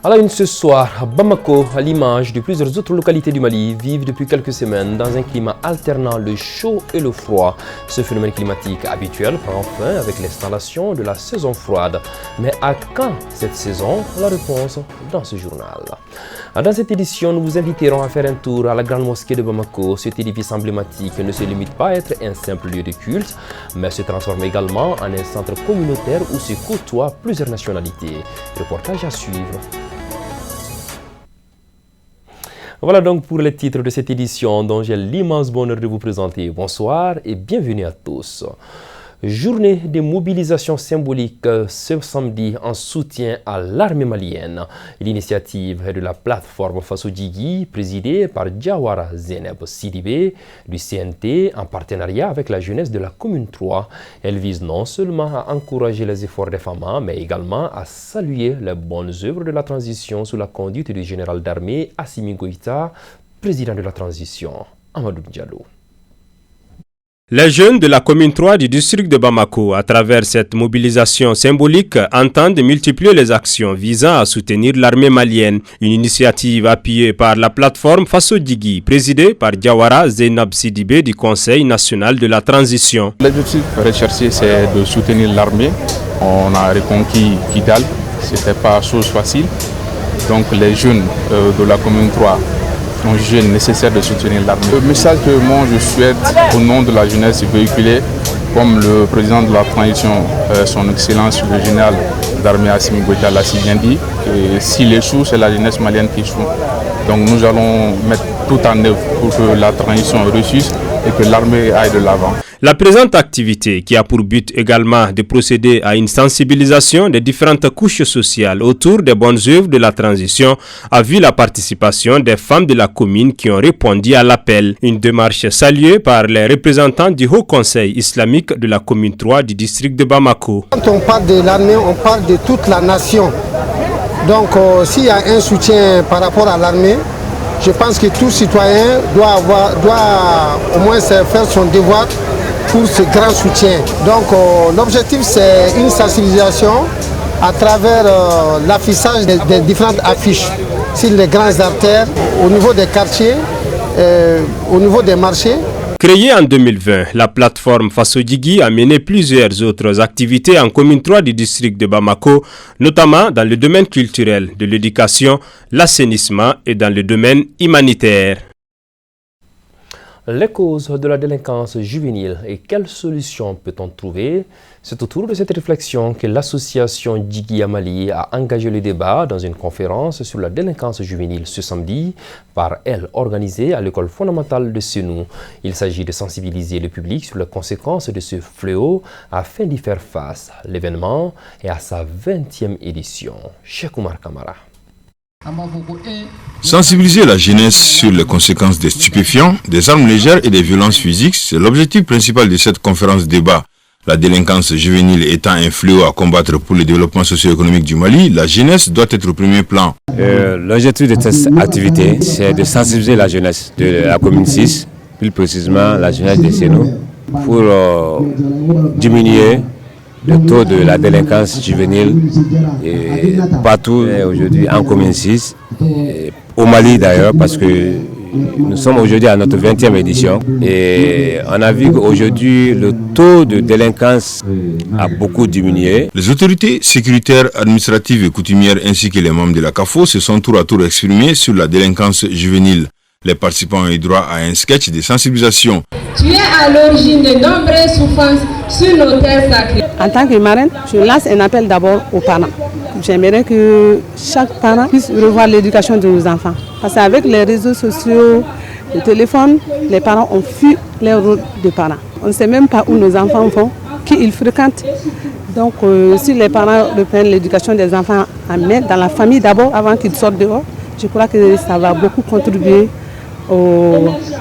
Alors ce soir, Bamako, à l'image de plusieurs autres localités du Mali, vivent depuis quelques semaines dans un climat alternant le chaud et le froid. Ce phénomène climatique habituel prend fin avec l'installation de la saison froide. Mais à quand cette saison? La réponse dans ce journal. Dans cette édition, nous vous inviterons à faire un tour à la grande mosquée de Bamako. Cet édifice emblématique ne se limite pas à être un simple lieu de culte, mais se transforme également en un centre communautaire où se côtoient plusieurs nationalités. Reportage à suivre. Voilà donc pour les titres de cette édition dont j'ai l'immense bonheur de vous présenter. Bonsoir et bienvenue à tous. Journée de mobilisation symbolique ce samedi en soutien à l'armée malienne. L'initiative est de la plateforme Fasso-Djigui, présidée par Diawara Zeynep Sidibé du CNT en partenariat avec la jeunesse de la commune 3. Elle vise non seulement à encourager les efforts des femmes, mais également à saluer les bonnes œuvres de la transition sous la conduite du général d'armée Assimi Goïta, président de la transition, Amadou Diallo. Les jeunes de la commune 3 du district de Bamako, à travers cette mobilisation symbolique, entendent multiplier les actions visant à soutenir l'armée malienne. Une initiative appuyée par la plateforme Fasso-Djigui, présidée par Diawara Zeynep Sidibé du Conseil national de la transition. L'objectif recherché, c'est de soutenir l'armée. On a reconquis Kidal, ce n'était pas chose facile. Donc les jeunes de la commune 3 ont jugé nécessaire de soutenir l'armée. Le message que moi je souhaite au nom de la jeunesse véhiculer, comme le président de la transition, son excellence le général d'armée Assimi Goïta l'a si bien dit, que s'il échoue, c'est la jeunesse malienne qui échoue. Donc nous allons mettre tout en œuvre pour que la transition réussisse et que l'armée aille de l'avant. La présente activité, qui a pour but également de procéder à une sensibilisation des différentes couches sociales autour des bonnes œuvres de la transition, a vu la participation des femmes de la commune qui ont répondu à l'appel. Une démarche saluée par les représentants du Haut Conseil islamique de la commune 3 du district de Bamako. Quand on parle de l'armée, on parle de toute la nation. Donc s'il y a un soutien par rapport à l'armée, je pense que tout citoyen doit au moins faire son devoir pour ce grand soutien. Donc l'objectif, c'est une sensibilisation à travers l'affichage des différentes affiches sur les grandes artères, au niveau des quartiers, au niveau des marchés. Créée en 2020, la plateforme Fasso-Djigui a mené plusieurs autres activités en commune 3 du district de Bamako, notamment dans le domaine culturel, de l'éducation, l'assainissement et dans le domaine humanitaire. Les causes de la délinquance juvénile et quelles solutions peut-on trouver? C'est autour de cette réflexion que l'association Djigui à Mali a engagé le débat dans une conférence sur la délinquance juvénile ce samedi, par elle organisée à l'école fondamentale de Senou. Il s'agit de sensibiliser le public sur les conséquences de ce fléau afin d'y faire face. L'événement est à sa 20e édition. Cheikh Oumar Kamara. Sensibiliser la jeunesse sur les conséquences des stupéfiants, des armes légères et des violences physiques, c'est l'objectif principal de cette conférence débat. La délinquance juvénile étant un fléau à combattre pour le développement socio-économique du Mali, la jeunesse doit être au premier plan. L'objectif de cette activité, c'est de sensibiliser la jeunesse de la commune 6, plus précisément la jeunesse de Senou, pour diminuer le taux de la délinquance juvénile partout aujourd'hui en commune 6, au Mali d'ailleurs, parce que nous sommes aujourd'hui à notre 20e édition et on a vu qu'aujourd'hui le taux de délinquance a beaucoup diminué. Les autorités sécuritaires, administratives et coutumières ainsi que les membres de la CAFO se sont tour à tour exprimés sur la délinquance juvénile. Les participants ont eu droit à un sketch de sensibilisation. Tu es à l'origine de nombreuses souffrances sur nos terres sacrées. En tant que marraine, je lance un appel d'abord aux parents. J'aimerais que chaque parent puisse revoir l'éducation de nos enfants. Parce qu'avec les réseaux sociaux, le téléphone, les parents ont fui leur rôle de parents. On ne sait même pas où nos enfants vont, qui ils fréquentent. Donc si les parents reprennent l'éducation des enfants en main, dans la famille d'abord, avant qu'ils sortent dehors, je crois que ça va beaucoup contribuer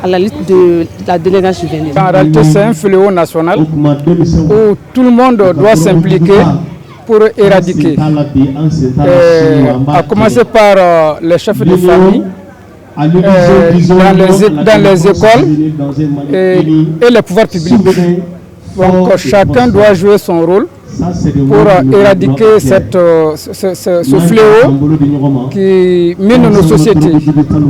à la lutte de la délinquance juvénile. En réalité, c'est un fléau national où tout le monde doit s'impliquer pour éradiquer. À commencer par les chefs de famille, dans les écoles et les pouvoirs publics. Donc chacun doit jouer son rôle pour éradiquer ce fléau qui mine nos sociétés.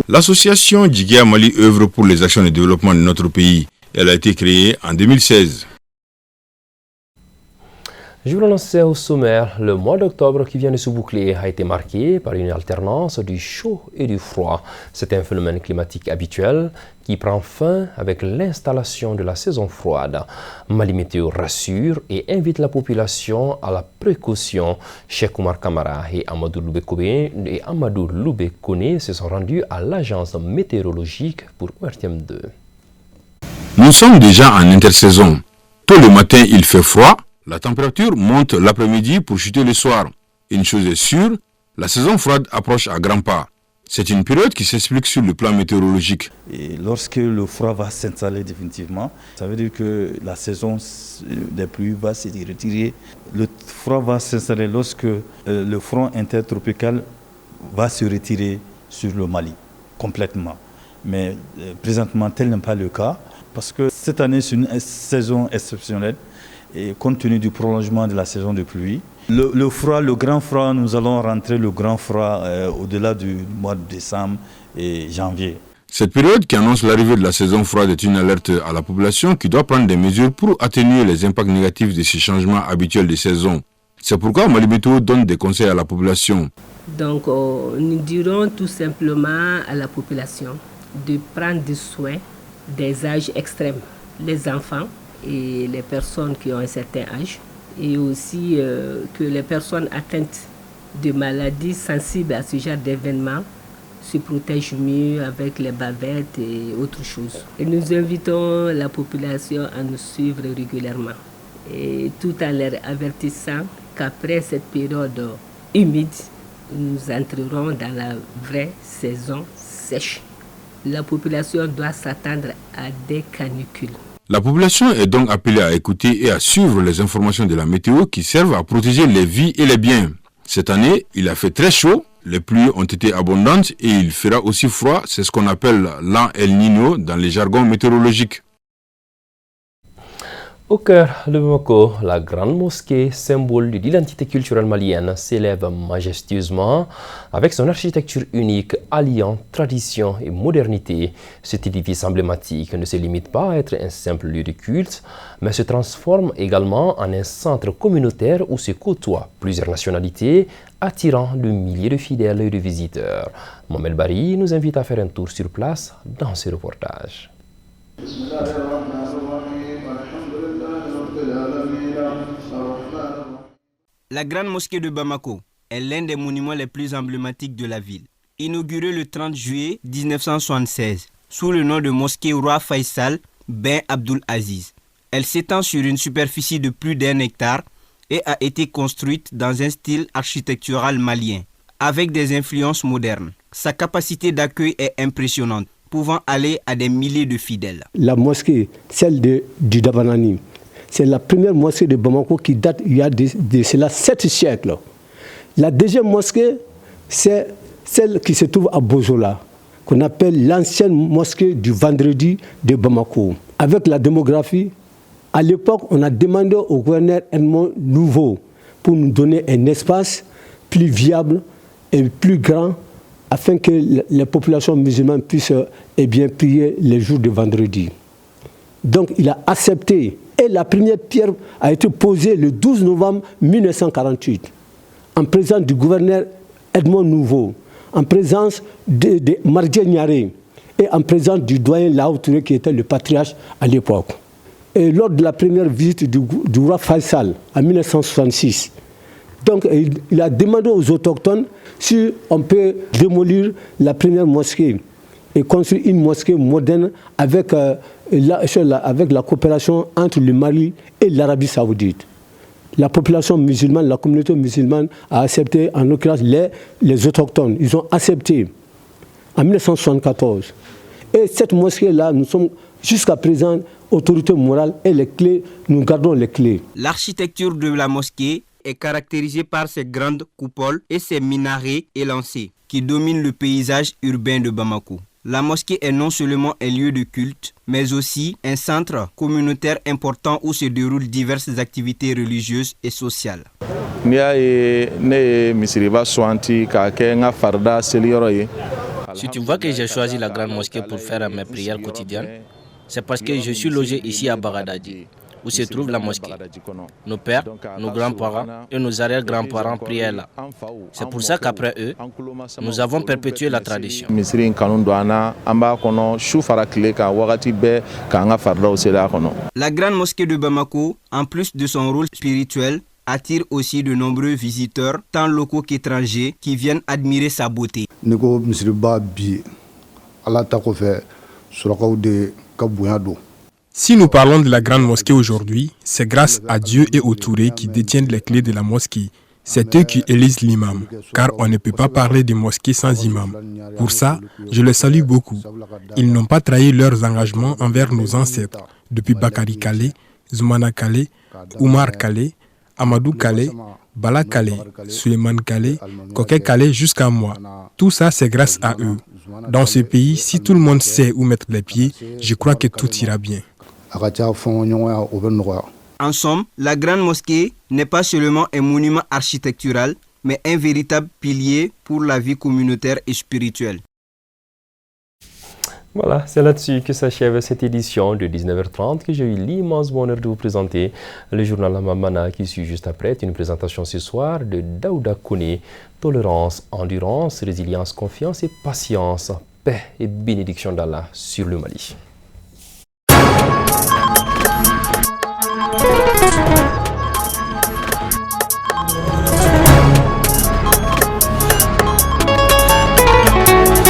L'association Djiguéa Mali œuvre pour les actions de développement de notre pays. Elle a été créée en 2016. Je vous l'annonçais au sommaire, le mois d'octobre qui vient de se boucler a été marqué par une alternance du chaud et du froid. C'est un phénomène climatique habituel qui prend fin avec l'installation de la saison froide. Mali Météo rassure et invite la population à la précaution. Cheikh Oumar Kamara et Amadou Loubé Koné se sont rendus à l'agence météorologique pour ORTM2. Nous sommes déjà en intersaison. Tôt le matin, il fait froid. La température monte l'après-midi pour chuter le soir. Une chose est sûre, la saison froide approche à grands pas. C'est une période qui s'explique sur le plan météorologique. Et lorsque le froid va s'installer définitivement, ça veut dire que la saison des pluies va se retirer. Le froid va s'installer lorsque le front intertropical va se retirer sur le Mali complètement. Mais présentement, tel n'est pas le cas parce que cette année, c'est une saison exceptionnelle. Et compte tenu du prolongement de la saison de pluie, le froid, le grand froid, nous allons rentrer le grand froid au-delà du mois de décembre et janvier. Cette période qui annonce l'arrivée de la saison froide est une alerte à la population qui doit prendre des mesures pour atténuer les impacts négatifs de ces changements habituels de saison. C'est pourquoi Mali Météo donne des conseils à la population. Donc nous dirons tout simplement à la population de prendre soin des âges extrêmes, les enfants et les personnes qui ont un certain âge, et aussi que les personnes atteintes de maladies sensibles à ce genre d'événements se protègent mieux avec les bavettes et autres choses. Et nous invitons la population à nous suivre régulièrement, et tout en leur avertissant qu'après cette période humide, nous entrerons dans la vraie saison sèche. La population doit s'attendre à des canicules. La population est donc appelée à écouter et à suivre les informations de la météo qui servent à protéger les vies et les biens. Cette année, il a fait très chaud, les pluies ont été abondantes et il fera aussi froid. C'est ce qu'on appelle l'an El Niño dans les jargons météorologiques. Au cœur de Bamako, la grande mosquée, symbole de l'identité culturelle malienne, s'élève majestueusement avec son architecture unique alliant tradition et modernité. Cet édifice emblématique ne se limite pas à être un simple lieu de culte, mais se transforme également en un centre communautaire où se côtoient plusieurs nationalités, attirant de milliers de fidèles et de visiteurs. Mohamed Bari nous invite à faire un tour sur place dans ce reportage. La grande mosquée de Bamako est l'un des monuments les plus emblématiques de la ville. Inaugurée le 30 juillet 1976 sous le nom de mosquée Roi Faisal Ben Abdul Aziz. Elle s'étend sur une superficie de plus d'1 hectare et a été construite dans un style architectural malien avec des influences modernes. Sa capacité d'accueil est impressionnante, pouvant aller à des milliers de fidèles. La mosquée, celle du Dabanani, c'est la première mosquée de Bamako qui date il y a de cela 7 siècles. La deuxième mosquée, c'est celle qui se trouve à Bozola, qu'on appelle l'ancienne mosquée du vendredi de Bamako. Avec la démographie, à l'époque, on a demandé au gouverneur Edmond Nouveau pour nous donner un espace plus viable et plus grand afin que les populations musulmanes puissent prier les jours de vendredi. Donc il a accepté. Et la première pierre a été posée le 12 novembre 1948 en présence du gouverneur Edmond Nouveau, en présence de Mardié Niaré et en présence du doyen Lao Touré qui était le patriarche à l'époque. Et lors de la première visite du roi Faisal en 1966, donc il a demandé aux autochtones si on peut démolir la première mosquée et construire une mosquée moderne avec la coopération entre le Mali et l'Arabie Saoudite. La population musulmane, la communauté musulmane a accepté, en l'occurrence les autochtones, ils ont accepté en 1974. Et cette mosquée-là, nous sommes jusqu'à présent autorité morale et les clés, nous gardons les clés. L'architecture de la mosquée est caractérisée par ses grandes coupoles et ses minarets élancés qui dominent le paysage urbain de Bamako. La mosquée est non seulement un lieu de culte, mais aussi un centre communautaire important où se déroulent diverses activités religieuses et sociales. Si tu vois que j'ai choisi la grande mosquée pour faire mes prières quotidiennes, c'est parce que je suis logé ici à Bagadadi, où se trouve la mosquée. Nos pères, nos grands-parents et nos arrière-grands-parents priaient là. C'est pour ça qu'après eux, nous avons perpétué la tradition. La grande mosquée de Bamako, en plus de son rôle spirituel, attire aussi de nombreux visiteurs, tant locaux qu'étrangers, qui viennent admirer sa beauté. Si nous parlons de la grande mosquée aujourd'hui, c'est grâce à Dieu et aux Tourés qui détiennent les clés de la mosquée. C'est eux qui élisent l'imam, car on ne peut pas parler de mosquée sans imam. Pour ça, je les salue beaucoup. Ils n'ont pas trahi leurs engagements envers nos ancêtres, depuis Bakari Kale, Zoumana Kale, Oumar Kale, Amadou Kale, Bala Kale, Suleiman Kale, Koké Kale jusqu'à moi. Tout ça, c'est grâce à eux. Dans ce pays, si tout le monde sait où mettre les pieds, je crois que tout ira bien. En somme, la grande mosquée n'est pas seulement un monument architectural, mais un véritable pilier pour la vie communautaire et spirituelle. Voilà, c'est là-dessus que s'achève cette édition de 19h30 que j'ai eu l'immense bonheur de vous présenter. Le journal Mamana qui suit juste après une présentation ce soir de Daouda Kone. Tolérance, endurance, résilience, confiance et patience. Paix et bénédiction d'Allah sur le Mali.